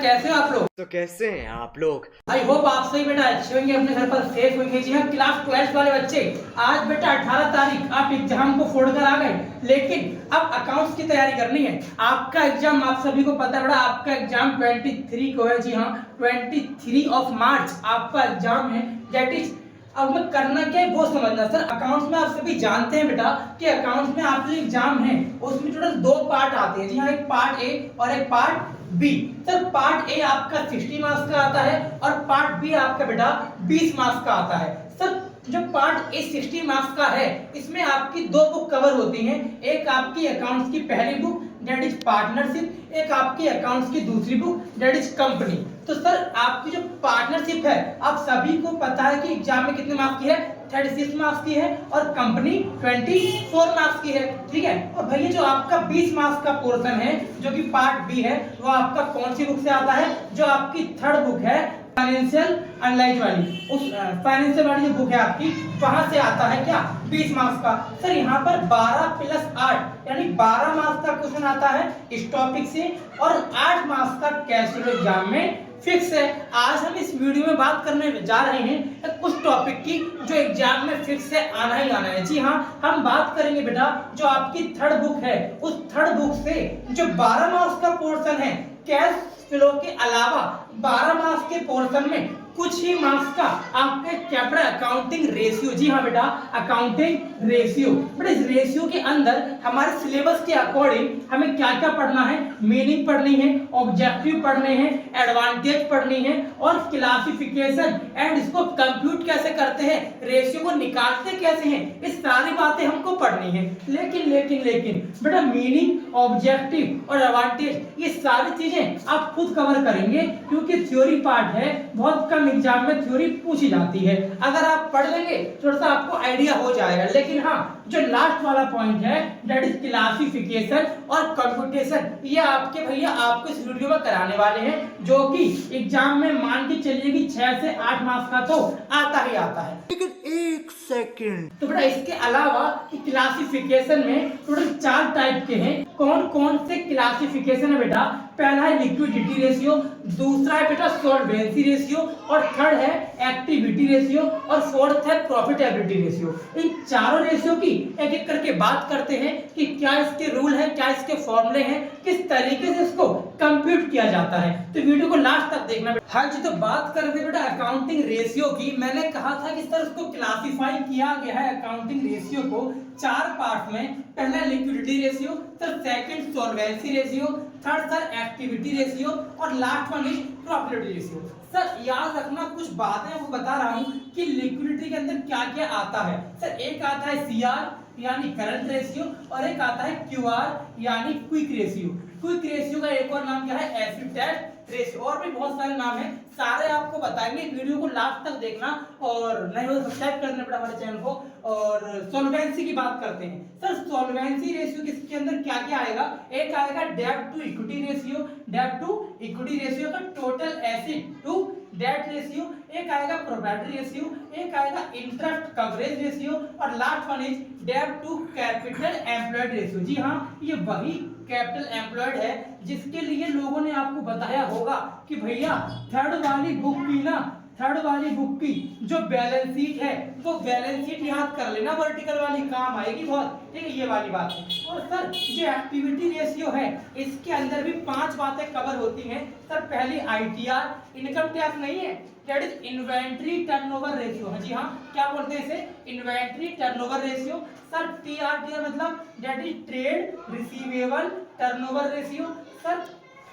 कैसे हो आप लोग? तो कैसे हैं आप लोग? आई होप आप सही बेटा अच्छे होंगे, अपने घर पर सेफ होंगे। जी हाँ, क्लास 12 वाले बच्चे, आज बेटा 18 तारीख आप एग्जाम को फोड़ कर आ गए, लेकिन अब अकाउंट्स की तैयारी करनी है। आपका एग्जाम आप सभी को पता है बेटा, आपका एग्जाम 23 को है। जी हाँ, 23 ऑफ मार्च आपका एग्जाम है। दैट इज अब मैं करना क्या है वो समझना। सर अकाउंट्स में आप सभी जानते हैं बेटा कि अकाउंट्स में आपके एग्जाम है, उसमें टोटल 2 पार्ट आते हैं। जी हाँ, एक पार्ट ए और एक part B. Sir part A आपका 60 मार्क्स का आता है और पार्ट बी आपका बेटा 20 मार्क्स का आता है। सर जो पार्ट ए 60 मार्क्स का है, इसमें आपकी 2 बुक कवर होती हैं। एक आपकी अकाउंट्स की पहली बुक दैट इज पार्टनरशिप, एक आपकी अकाउंट्स की दूसरी बुक दैट इज कंपनी। तो सर आपकी जो पार्टनरशिप है, आप सभी को पता है कि एग्जाम में कितने मार्क्स की है, 36 मार्क्स की है और कंपनी 24 मार्क्स की है। ठीक है, और भैया जो आपका 20 मार्क्स का पोर्शन है जो कि पार्ट बी है, वो आपका कौन सी बुक से आता है? जो आपकी थर्ड बुक है फाइनेंशियल एनालाइज वाली, उस फाइनेंशियल वाली जो बुक है आपकी, वहां से आता है क्या 20 मार्क्स का। सर यहाँ पर 12 प्लस 8 यानी 12 मार्क्स का क्वेश्चन आता है इस टॉपिक से और 8 मार्क्स का कैश फ्लो एग्जाम में फिक्स है। आज हम इस वीडियो में बात करने जा रहे हैं कुछ टॉपिक की जो एग्जाम में फिक्स है, आना ही आना है। जी हाँ, हम बात करेंगे बेटा जो आपकी थर्ड बुक है, उस थर्ड बुक से जो 12 मार्क्स का पोर्शन है कैश फ्लो के अलावा 12 मार्क्स के पोर्शन में कुछ ही मार्क्स का आपके चैप्टर अकाउंटिंग रेशियो। जी हाँ बेटा, अकाउंटिंग रेशियो। बेटा इस रेशियो के अंदर हमारे सिलेबस के अकॉर्डिंग हमें क्या क्या पढ़ना है? मीनिंग पढ़नी है, ऑब्जेक्टिव पढ़ने हैं, एडवांटेज पढ़नी है और क्लासिफिकेशन एंड इसको कंप्यूट कैसे करते हैं, रेशियो को निकालते कैसे हैं, इस सारी बातें हमको पढ़नी है। लेकिन बेटा मीनिंग, ऑब्जेक्टिव और एडवांटेज ये सारी चीजें आप खुद कवर करेंगे, क्योंकि थ्योरी पार्ट है, बहुत कम एग्जाम में थ्योरी पूछी जाती है। अगर आप पढ़ लेंगे थोड़ा सा आपको आइडिया हो जाएगा। लेकिन हाँ, जो लास्ट वाला पॉइंट है दैट इज क्लासिफिकेशन और कंप्यूटेशन, ये आपके भैया आपको इस वीडियो में कराने वाले हैं, जो कि एग्जाम में मान के चलिए कि 6 से 8 मार्क्स का तो आता ही आता है। लेकिन एक सेकंड, तो बेटा इसके अलावा क्लासिफिकेशन में टोटल 4 टाइप के हैं। कौन कौन से क्लासिफिकेशन है बेटा? पहला है लिक्विडिटी रेशियो, दूसरा है बेटा सॉल्वेंसी रेशियो और थर्ड है एक्टिविटी रेशियो और फोर्थ है प्रॉफिटेबिलिटी रेशियो। इन चारों रेशियो की एक एक करके बात करते हैं कि क्या इसके रूल है, क्या इसके फॉर्मूले हैं, किस तरीके से इसको कंप्यूट किया जाता है। तो वीडियो को लास्ट तक देखना। हाँ जी, तो बात करते बेटा अकाउंटिंग रेशियो की। मैंने कहा था कि सर उसको क्लासिफाई किया गया है अकाउंटिंग रेशियो को 4 पार्ट में। पहला liquidity ratio, sir second solvency ratio, third sir activity ratio और last one is profitability ratio. Sir याद रखना कुछ बातें वो बता रहा हूं कि लिक्विडिटी के अंदर क्या क्या आता है। सर एक आता है सीआर यानी करंट रेशियो और एक आता है क्यूआर यानी क्विक रेशियो। क्विक रेशियो का एक और नाम क्या है? Acid test ratio. और भी बहुत सारे नाम हैं, सारे आपको बताएंगे। वीडियो को लास्ट तक देखना और नहीं हो सब्सक्राइब करना पड़ा हमारे चैनल को। और सॉल्वेंसी की बात करते हैं। सर सॉल्वेंसी रेशियो किसके अंदर क्या क्या आएगा? एक आएगा डेब्ट टू इक्विटी रेशियो, डेब्ट टू इक्विटी रेशियो का total acid to debt ratio, एक आएगा प्रोबेबिलिटी रेशियो, एक आएगा इंटरेस्ट कवरेज रेशियो और लास्ट वन इज डेब्ट टू कैपिटल एम्प्लॉयड रेशियो। जी हाँ, ये वही कैपिटल एम्प्लॉयड है जिसके लिए लोगों ने आपको बताया होगा कि भैया थर्ड वाली बुक की जो बैलेंस शीट है वो बैलेंस शीट याद कर लेना, वर्टिकल वाली काम आएगी बहुत। ठीक है, ये वाली बात है। और सर जो एक्टिविटी रेशियो है इसके अंदर भी 5 बातें कवर होती हैं। सर पहली आईटीआर, इनकम टैक्स नहीं है, that is inventory turnover ratio. जी हाँ, क्या बोलते हैं इसे? Inventory turnover ratio. Sir TRTR मतलब that is trade receivable turnover ratio. Sir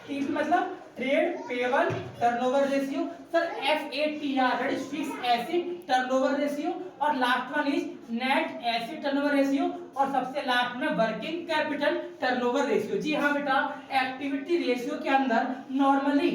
T मतलब trade payable turnover ratio. Sir FATR that is fixed asset turnover ratio और last one is net asset turnover ratio और सबसे last में working capital turnover ratio. जी हाँ बेटा, activity ratio के अंदर नॉर्मली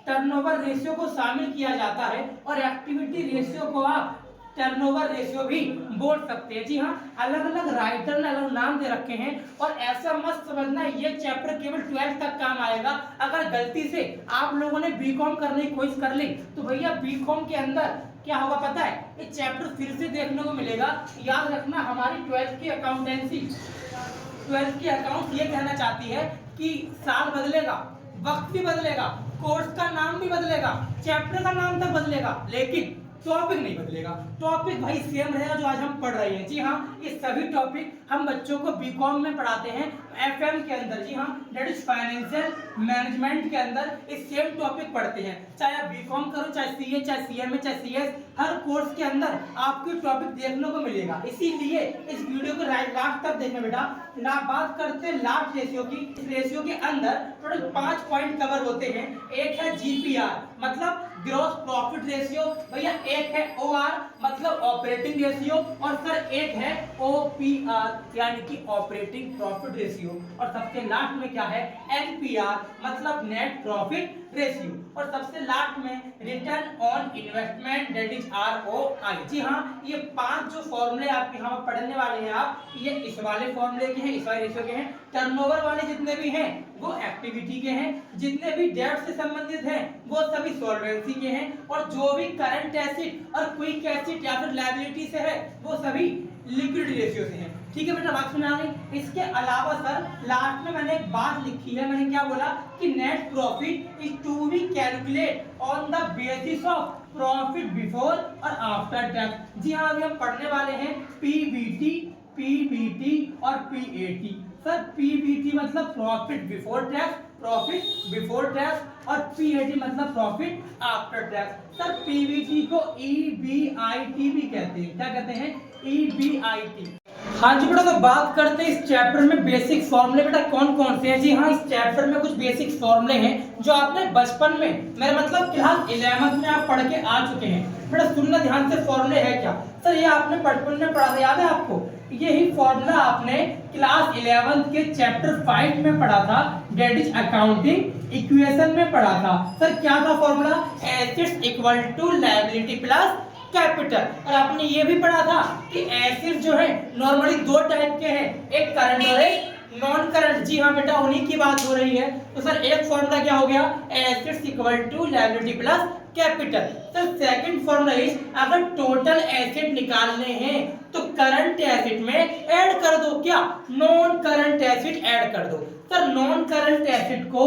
टर्नओवर रेशियो को शामिल किया जाता है और एक्टिविटी रेशियो को आप टर्नओवर रेशियो भी बोल सकते हैं। जी हाँ, अलग अलग राइटर ने अलग नाम दे रखे हैं और ऐसा मत समझना ये चैप्टर केवल 12 तक काम आएगा। अगर गलती से आप लोगों ने बीकॉम करने की कोशिश कर ली तो भैया बीकॉम के अंदर क्या होगा पता है? ये चैप्टर फिर से देखने को मिलेगा। याद रखना हमारी 12th की अकाउंटेंसी, 12th की अकाउंट ये कहना चाहती है कि साल बदलेगा, वक्त भी बदलेगा, कोर्स का नाम भी बदलेगा, चैप्टर का नाम तक बदलेगा, लेकिन टॉपिक नहीं बदलेगा। टॉपिक भाई सेम रहेगा जो आज हम पढ़ रहे हैं। जी हाँ, ये सभी टॉपिक हम बच्चों को बीकॉम में पढ़ाते हैं, एफएम के अंदर। जी हाँ, दैट इज फाइनेंशियल मैनेजमेंट के अंदर इस सेम टॉपिक पढ़ते हैं। चाहे आप बीकॉम करो, चाहे सीए, चाहे सीएमए, चाहे सीएस, हर कोर्स के अंदर आपको टॉपिक देखने को मिलेगा। इसीलिए इस वीडियो को लास्ट तक देखना बेटा। बात करते हैं लास्ट रेशियो की। इस रेशियो के अंदर टोटल 5 पॉइंट कवर होते हैं। एक है जीपीआर मतलब ग्रॉस प्रॉफिट रेशियो, भैया एक है ओआर मतलब ऑपरेटिंग रेशियो, और सर एक है ओपीआर यानी कि ऑपरेटिंग प्रॉफिट रेशियो, और सबसे लास्ट में क्या है एनपीआर मतलब नेट प्रॉफिट रेशियो, और सबसे लास्ट में return on investment that is ROI. जी हाँ, ये 5 जो फॉर्मूले आपके यहाँ पढ़ने वाले हैं आप, ये इस वाले फॉर्मूले के हैं, इस वाले रेशियो के हैं। टर्नओवर वाले जितने भी हैं वो एक्टिविटी के हैं, जितने भी डेट से संबंधित हैं वो सभी सॉल्वेंसी के हैं, और जो भी करंट एसिड और क्विक एसिड या फिर लायबिलिटी से है वो सभी लिक्विडिटी रेशियो से हैं। ठीक है बेटा, बात सुना गई। इसके अलावा सर लास्ट में मैंने एक बात लिखी है, मैंने क्या बोला कि net profit is to be calculate on the basis of profit before और आफ्टर टैक्स। जी हाँ, अभी हम पढ़ने वाले हैं पीबीटी, पीबीटी और पीएटी। सर पीबीटी मतलब profit before tax, profit before tax, और पीएटी मतलब profit after tax. Sir PBT को ईबीआईटी भी कहते हैं। क्या कहते हैं? ईबीआईटी। हाँ जी बेटा, तो बात करते हैं इस चैप्टर में बेसिक फॉर्मूले बेटा कौन कौन से हैं। जी हाँ, इस चैप्टर में कुछ बेसिक फॉर्मूले हैं जो आपने बचपन में, मेरा मतलब क्लास 11th में आप पढ़ के आ चुके हैं। बेटा सुनना ध्यान से, फॉर्मूले है क्या। सर ये आपने बचपन में पढ़ा था, याद है आपको? यही फॉर्मूला आपने क्लास 11th के चैप्टर 5 में पढ़ा था, दैट इज अकाउंटिंग इक्वेशन में पढ़ा था। सर क्या था formula? Assets equal to liability plus capital. और आपने ये भी पढ़ा था कि एसिड जो है नॉर्मली 2 टाइप के हैं, एक करंट और एक नॉन करंट। जी हाँ बेटा, उन्हीं की बात हो रही है। तो सर एक फॉर्मूला क्या हो गया? Assets equal to liability plus capital. Sir second formula is अगर टोटल एसिड निकालने हैं तो करंट एसिड में ऐड कर दो क्या? नॉन करंट एसिड ऐड कर दो। सर नॉन करंट एसिड को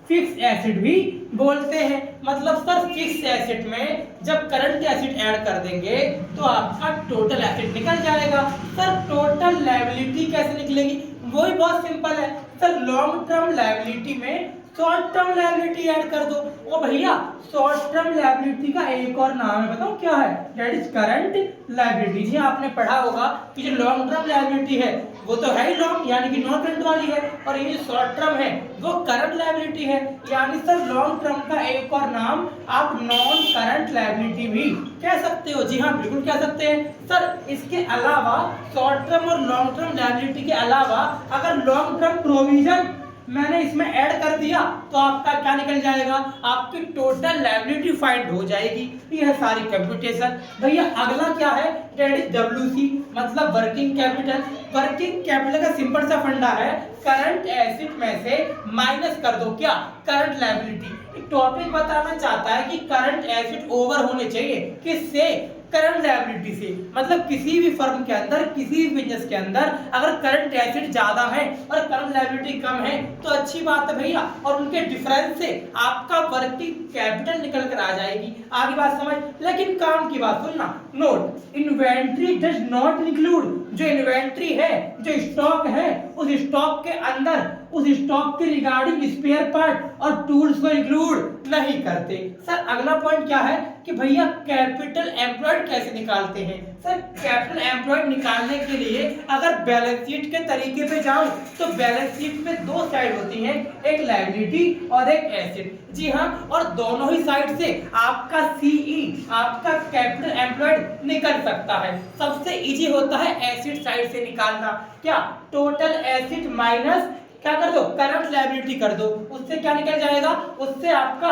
फिक्स एसिड भी बोलते हैं। मतलब सर फिक्स एसिड में जब करंट एसिड ऐड कर देंगे तो आपका टोटल एसिड निकल जाएगा। सर टोटल लायबिलिटी कैसे निकलेगी? वो ही बहुत सिंपल है। सर लॉन्ग टर्म लायबिलिटी में शॉर्ट टर्म लायबिलिटी ऐड कर दो। ओ भैया, शॉर्ट टर्म लायबिलिटी का एक और नाम है, बताओ क्या है? That is current liability. जी आपने पढ़ा होगा कि जो लॉन्ग टर्म लायबिलिटी है वो तो है ही लॉन्ग यानी कि नॉन करंट वाली है, और ये जो शॉर्ट टर्म है वो करंट लायबिलिटी है। यानी सर लॉन्ग टर्म का एक और नाम आप नॉन करंट लायबिलिटी भी कह सकते हो। जी हाँ, बिल्कुल कह सकते हैं। सर इसके अलावा शॉर्ट टर्म और लॉन्ग टर्म लायबिलिटी के अलावा अगर लॉन्ग टर्म प्रोविजन मैंने इसमें ऐड कर दिया तो आपका क्या निकल जाएगा? आपकी टोटल लायबिलिटी फाइंड हो जाएगी। ये है सारी कंप्यूटेशन। भैया अगला क्या है? दैट इज डब्ल्यूसी मतलब वर्किंग कैपिटल। वर्किंग कैपिटल का सिंपल सा फंडा है, करंट एसिड में से माइनस कर दो क्या? Current liability. टॉपिक बताना चाहता है कि करंट एसिड ओवर होने चाहिए किससे? करंट लायबिलिटी से। मतलब किसी भी फर्म के अंदर, किसी भी बिजनेस के अंदर अगर करंट एसिड ज्यादा है और करंट लायबिलिटी कम है तो अच्छी बात है भैया, और उनके डिफरेंस से आपका वर्किंग कैपिटल निकल कर आ जाएगी। आगे बात समझ। लेकिन काम की बात सुनना, note inventory does not include. जो इन्वेंट्री है, जो स्टॉक है, उस स्टॉक के अंदर उस स्टॉक के रिगार्डिंग स्पेयर पार्ट और टूल्स को इंक्लूड नहीं करते। सर अगला पॉइंट क्या है कि भैया कैपिटल एम्प्लॉयड कैसे निकालते हैं? सर कैपिटल एम्प्लॉयड निकालने के लिए अगर बैलेंस शीट के तरीके पे जाऊं तो बैलेंस शीट में 2 साइड होती हैं, एक लायबिलिटी और एक एसेट। जी हाँ, और दोनों ही साइड से आपका सीई, आपका कैपिटल एम्प्लॉयड निकल सकता है। सबसे इजी होता है एसेट साइड से निकालना। क्या? टोटल एसेट माइनस क्या कर दो? करंट लायबिलिटी कर दो। उससे क्या निकल जाएगा? उससे आपका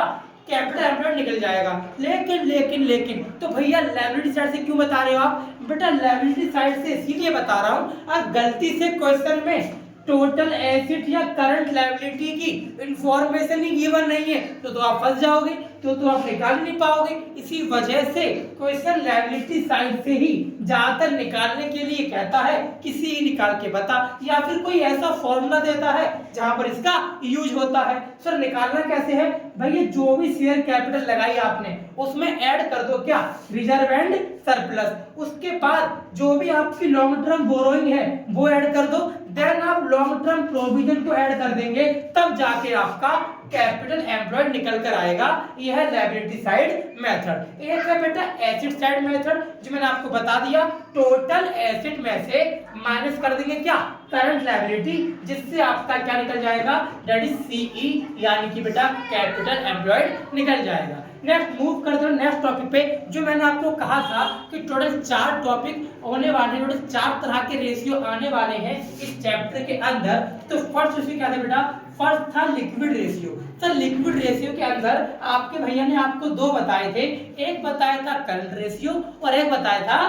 कैपिटल एम्प्लॉयड निकल जाएगा। लेकिन तो भैया लायबिलिटी साइड से क्यों बता रहे हो आप? बेटा लायबिलिटी साइड से इसीलिए बता रहा हूं, अगर गलती से क्वेश्चन में टोटल एसेट या करंट लायबिलिटी की इंफॉर्मेशन ही गिवन नहीं है तो आप फंस जाओगे, तो आप निकाल नहीं पाओगे। इसी वजह से क्वेश्चन लायबिलिटी साइड से ही ज्यादातर निकालने के लिए कहता है किसी ही निकाल के बता, या फिर कोई ऐसा फॉर्मूला देता है जहां पर इसका यूज होता है। सर निकालना कैसे है भैया, जो भी शेयर कैपिटल लगाई आपने उसमें ऐड कर दो क्या, रिजर्व एंड सरप्लस, उसके बाद जो भी आपकी लॉन्ग टर्म बोरोइंग है वो ऐड कर दो, देन आप लॉन्ग टर्म प्रोविजन को ऐड कर देंगे, तब जाके आपका कैपिटल एम्प्लॉयड निकल कर आएगा। यह है लायबिलिटी साइड मेथड। एक है बेटा एसेट साइड मेथड, जो मैंने आपको बता दिया, टोटल एसेट में से माइनस कर देंगे क्या, करंट लायबिलिटी, जिससे आपका क्या निकल जाएगा, दैट इज सीई, यानी कि बेटा कैपिटल एम्प्लॉयड निकल जाएगा। नेक्स्ट मूव करते हैं नेक्स्ट टॉपिक पे, जो मैंने आपको कहा था कि टोटल 4 टॉपिक होने वाले, टोटल 4 तरह के रेशियो आने वाले हैं इस चैप्टर के अंदर। तो फर्स्ट रेशियो क्या था बेटा, फर्स्ट था liquid ratio. Sir liquid ratio के अंदर आपके भैया ने आपको 2 बताए थे, एक बताया था करंट रेशियो और एक बताया था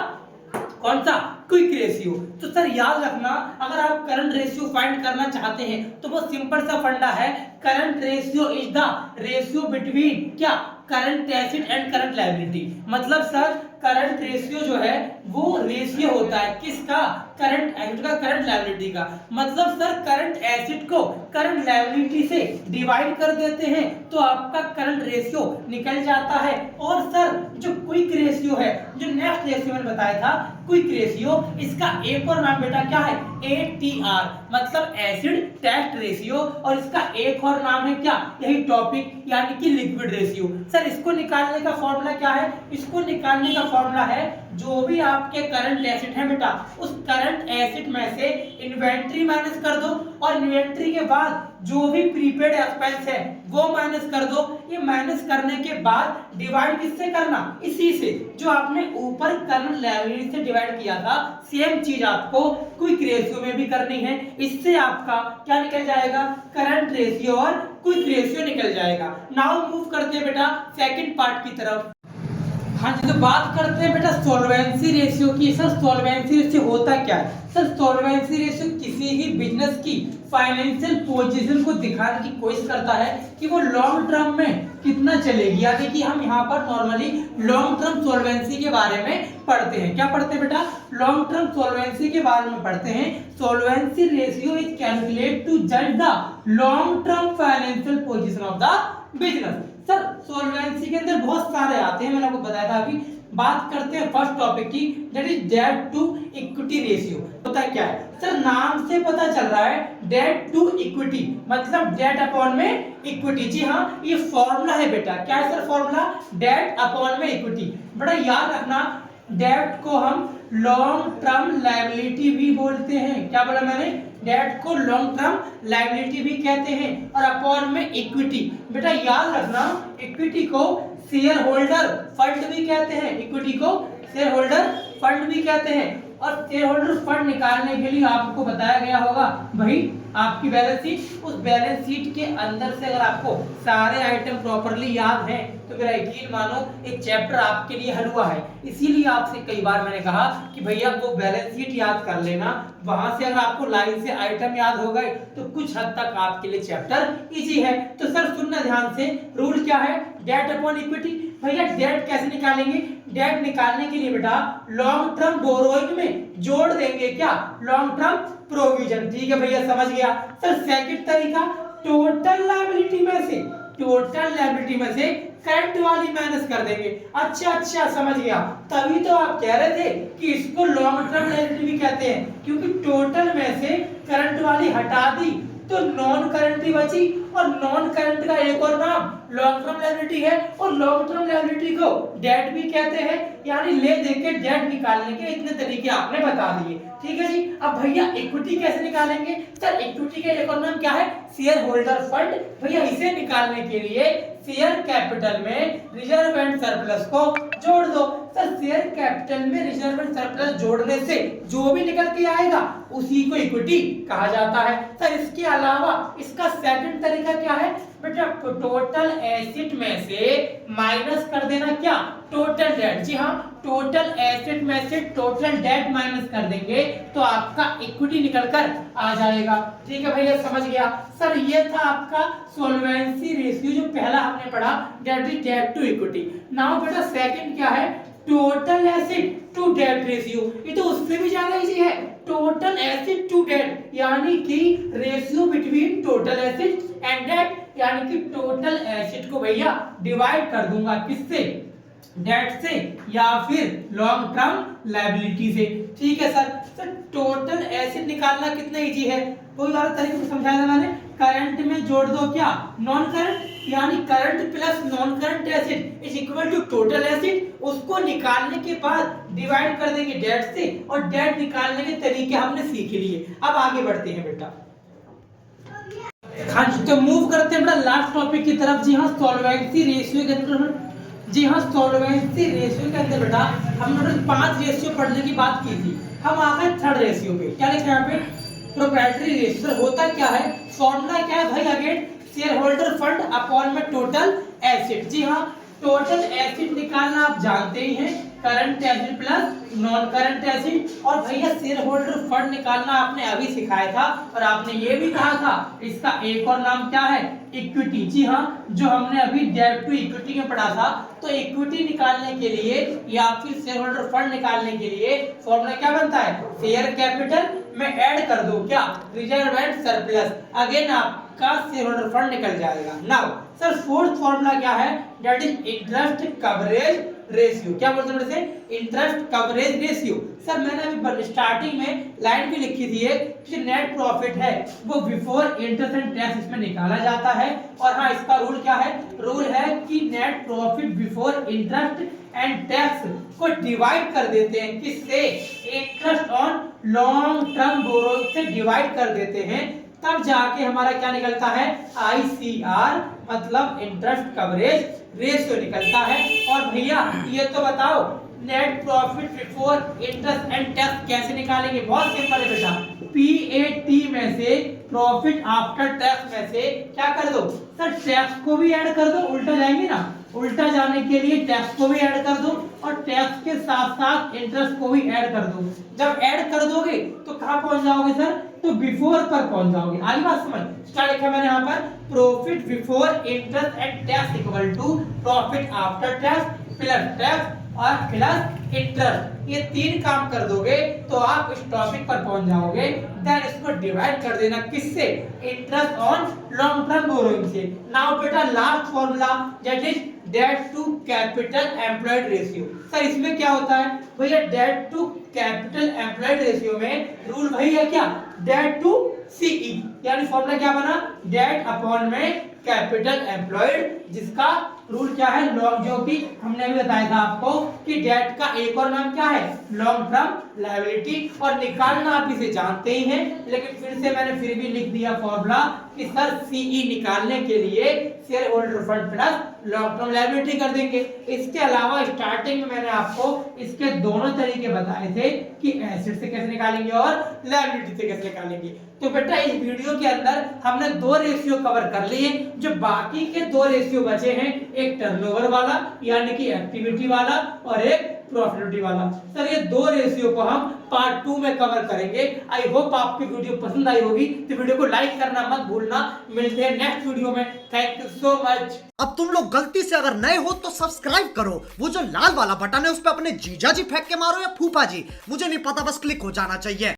कौन सा, क्विक रेशियो। तो सर याद रखना, अगर आप करंट रेशियो फाइंड करना चाहते हैं तो वो सिंपल सा फंडा है, current ratio is the ratio between क्या, current asset and current liability. मतलब सर करंट रेशियो जो है वो रेशियो होता है किसका, करंट एसेट का करंट लायबिलिटी का। मतलब सर करंट एसेट को करंट लायबिलिटी से डिवाइड कर देते हैं तो आपका करंट रेशियो निकल जाता है। और सर जो क्विक रेशियो है, जो नेक्स्ट रेशियो मैंने बताया था क्विक रेशियो, इसका एक और नाम बेटा क्या है, ATR, मतलब एसिड टेस्ट रेशियो, और इसका एक और नाम है क्या, यही टॉपिक, यानी कि लिक्विड रेशियो। सर इसको निकालने का फॉर्मूला क्या है, इसको निकालने का फॉर्मूला है जो भी आपके करंट एसेट है बेटा, उस करंट एसेट में से इन्वेंट्री माइनस कर दो, और इन्वेंट्री के बाद जो भी प्रीपेड एक्सपेंस है वो माइनस कर दो। ये माइनस करने के बाद डिवाइड किससे करना, इसी से जो आपने ऊपर करंट लायबिलिटी से डिवाइड किया था, सेम चीज आपको क्विक रेशियो में भी करनी है। इससे आपका क्या निकल जाएगा, करंट रेशियो और क्विक रेशियो निकल जाएगा। नाउ मूव करते हैं बेटा सेकंड पार्ट की तरफ। हाँ जी, तो बात करते हैं बेटा सॉल्वेंसी रेशियो की। सर सॉल्वेंसी रेशियो होता क्या है, सर सॉल्वेंसी रेशियो किसी भी बिजनेस की फाइनेंशियल पोजीशन को दिखाने की कोशिश करता है कि वो लॉन्ग टर्म में कितना चलेगी। यानी कि हम यहाँ पर नॉर्मली लॉन्ग टर्म सॉल्वेंसी के बारे में पढ़ते हैं। क्या पढ़ते हैं बेटा, लॉन्ग टर्म सॉल्वेंसी के बारे में पढ़ते हैं। Solvency ratio is calculate to जज the long term financial position of the business. Sir solvency के अंदर बहुत सारे आते हैं, मैंने आपको बताया था अभी। बात करते हैं फर्स्ट टॉपिक की, that is debt to equity ratio. होता क्या है, सर नाम से पता चल रहा है डेट टू इक्विटी, मतलब डेट अपॉन में इक्विटी। जी हाँ, ये फॉर्मूला है बेटा। क्या है सर फॉर्मूला, डेट अपॉन में इक्विटी। बड़ा याद रखना, डेट को हम लॉन्ग टर्म लायबिलिटी भी बोलते हैं। क्या बोला मैंने, डेट को लॉन्ग टर्म लायबिलिटी भी कहते हैं, और अपॉन में इक्विटी। बेटा याद रखना, इक्विटी को शेयर होल्डर फंड भी कहते हैं, इक्विटी को शेयर होल्डर फंड भी कहते हैं। और शेयर होल्डर फंड निकालने के लिए आपको बताया गया होगा भाई आपकी बैलेंस शीट, उस बैलेंस शीट के अंदर से अगर आपको सारे आइटम प्रॉपर्ली याद हैं तो मेरा यकीन मानो एक चैप्टर आपके लिए हल हुआ है। इसीलिए आपसे कई बार मैंने कहा कि भैया वो बैलेंस शीट याद कर लेना, वहां से अगर आपको लाइन से आइटम याद हो गए तो कुछ हद तक आपके लिए चैप्टर इजी है। तो सर सुनना ध्यान से, रूल क्या है, डेट अपॉन इक्विटी। भैया डेट कैसे निकालेंगे, डेट निकालने के लिए बेटा लॉन्ग टर्म बोरोइंग में जोड़ देंगे क्या, लॉन्ग टर्म प्रोविजन। ठीक है भैया, समझ गया। सर सेकंड तरीका, टोटल लायबिलिटी में से, टोटल लायबिलिटी में से करंट वाली माइनस कर देंगे। अच्छा समझ गया, तभी तो आप कह रहे थे कि इसको लॉन्ग टर्म लायबिलिटी भी कहते हैं, क्योंकि टोटल में से करंट वाली हटा दी तो नॉन करंट ही बची, और नॉन करंट का एक और नाम लॉन्ग टर्म लायबिलिटी है, और लॉन्ग टर्म लायबिलिटी को डेट भी कहते हैं। यानी ले दे के डेट निकालने के इतने तरीके आपने बता दिए। ठीक है जी। अब भैया इक्विटी कैसे निकालेंगे, सर इक्विटी का एक और नाम क्या है, शेयर होल्डर फंड। भैया इसे निकालने के लिए शेयर कैपिटल में रिजर्व एंड सरप्लस को जोड़ दो। सर शेयर कैपिटल में रिजर्व एंड सरप्लस जोड़ने से जो भी निकल के आएगा उसी को इक्विटी कहा जाता है। सर इसके अलावा इसका सेकंड तरीका क्या है बेटा, टोटल एसेट में से माइनस कर देना क्या, टोटल डेट। जी हाँ, टोटल एसेट में से टोटल डेट माइनस कर देंगे तो आपका इक्विटी निकल कर आ जाएगा। ठीक है भैया, समझ गया। सर ये था आपका सॉल्वेंसी रेशियो जो पहला हमने पढ़ा, debt is debt to equity. Now बेटा सेकंड क्या है, total asset to debt ratio. ये तो उससे भी ज्यादा इजी है, टोटल एसेट टू डेट, यानी कि ratio between total asset and debt, यानी कि टोटल एसेट को भैया डिवाइड कर दूंगा किससे, डेट से या फिर लॉन्ग टर्म लायबिलिटी से। ठीक है सर। सर टोटल एसेट निकालना कितना इजी है, कोई और तरीके से समझाया था मैंने, करंट में जोड़ दो क्या, नॉन करंट, यानी current plus non current asset is equal to total asset. उसको निकालने के बाद डिवाइड कर देंगे डेट से, और डेट निकालने के तरीके हमने सीख लिए। अब आगे बढ़ते हैं बेटा। हाँ तो मूव करते हैं बेटा लास्ट टॉपिक की तरफ। जी हाँ, सॉल्वेंसी रेशियो के अंदर, जी हाँ सॉल्वेंसी रेशियो के अंदर बेटा हमने 5 रेशियो पढ़ने की बात की थी, हम आ गए थर्ड रेशियो पे। क्या लिखा है यहाँ पे, प्रोप्राइटरी रेशियो। होता क्या है, फॉर्मूला क्या है भाई, again share holder fund upon में टोटल एसेट। जी हाँ, टोटल एसेट निकालना आप जानते ही हैं, current asset plus non current asset. और भैया शेयर होल्डर फंड निकालना आपने अभी सिखाया था, और आपने ये भी कहा था इसका एक और नाम क्या है, इक्विटी। जी हाँ, जो हमने अभी डेट टू इक्विटी में पढ़ा था। तो इक्विटी निकालने के लिए या फिर शेयर होल्डर फंड निकालने के लिए फॉर्मूला क्या बनता है, शेयर कैपिटल में ऐड कर दो क्या, रिजर्व एंड सरप्लस, अगेन आपका शेयर होल्डर फंड निकल जाएगा। नाउ सर फोर्थ फॉर्मूला क्या है, that is interest coverage ratio. क्या बोलते हैं से, इंटरेस्ट कवरेज रेशियो। सर मैंने अभी स्टार्टिंग में लाइन भी लिखी थी कि नेट प्रॉफिट है वो बिफोर इंटरेस्ट एंड टैक्स इसमें निकाला जाता है। और हाँ, इसका रूल क्या है, रूल है कि net profit before interest and tax को डिवाइड कर देते हैं किससे, interest on long term borrowing से डिवाइड कर देते हैं, तब जाके हमारा क्या निकलता है, ICR मतलब इंटरेस्ट कवरेज रेशियो निकलता है। और भैया ये तो बताओ net profit before interest and tax कैसे निकालेंगे, बहुत सिंपल है बेटा, PAT में से प्रॉफिट आफ्टर टैक्स में से क्या कर दो सर, टैक्स को भी ऐड कर दो, उल्टा जाएंगे ना, उल्टा जाने के लिए टैक्स को भी ऐड कर दो और टैक्स के साथ साथ इंटरेस्ट को भी ऐड कर दो। जब ऐड कर दोगे तो कहां पहुंच जाओगे सर, तो बिफोर पर पहुंच जाओगे। आगे बात समझ, क्या लिखा मैंने यहाँ पर, profit before interest and tax equal to profit after tax plus tax और प्लस इंटरेस्ट। ये तीन काम कर दोगे तो आप इस टॉपिक पर पहुंच जाओगे। देन इसको डिवाइड कर देना किससे, interest on long term borrowing से। नाउ बेटा last formula that is debt to capital employed ratio. Sir इसमें क्या होता है भैया, debt to capital employed ratio में रूल भाई है क्या, डेट टू CE, यानी फॉर्मूला क्या बना, डेट अपॉन में कैपिटल एम्प्लॉयड, जिसका रूल क्या है, लॉन्ग, जो कि हमने अभी बताया था आपको कि डेट का एक और नाम क्या है, लॉन्ग टर्म लायबिलिटी। और निकालना आप इसे जानते ही हैं, लेकिन फिर से मैंने फिर भी लिख दिया फॉर्मूला कि सर CE निकालने के लिए share holder fund plus long term liability कर देंगे। इसके अलावा स्टार्टिंग में मैंने आपको इसके दोनों तरीके बताए थे कि एसेट से कैसे निकालेंगे और लायबिलिटी से कैसे निकालेंगे। तो बेटा इस वीडियो के अंदर हमने 2 रेशियो कवर कर लिए, जो बाकी के 2 रेशियो बचे हैं, एक टर्नओवर वाला यानी कि एक्टिविटी वाला और एक प्रॉफिटेबिलिटी वाला। सर ये 2 रेशियो को हम पार्ट 2 में कवर करेंगे। आई होप आपकी वीडियो पसंद आई होगी, तो वीडियो को लाइक करना मत भूलना। मिलते हैं नेक्स्ट वीडियो में, थैंक यू सो मच। अब तुम लोग गलती से अगर नए हो तो सब्सक्राइब करो, वो जो लाल वाला बटन है उस पर अपने जीजा जी फेंक के मारो या फूफा जी, मुझे नहीं पता, बस क्लिक हो जाना चाहिए।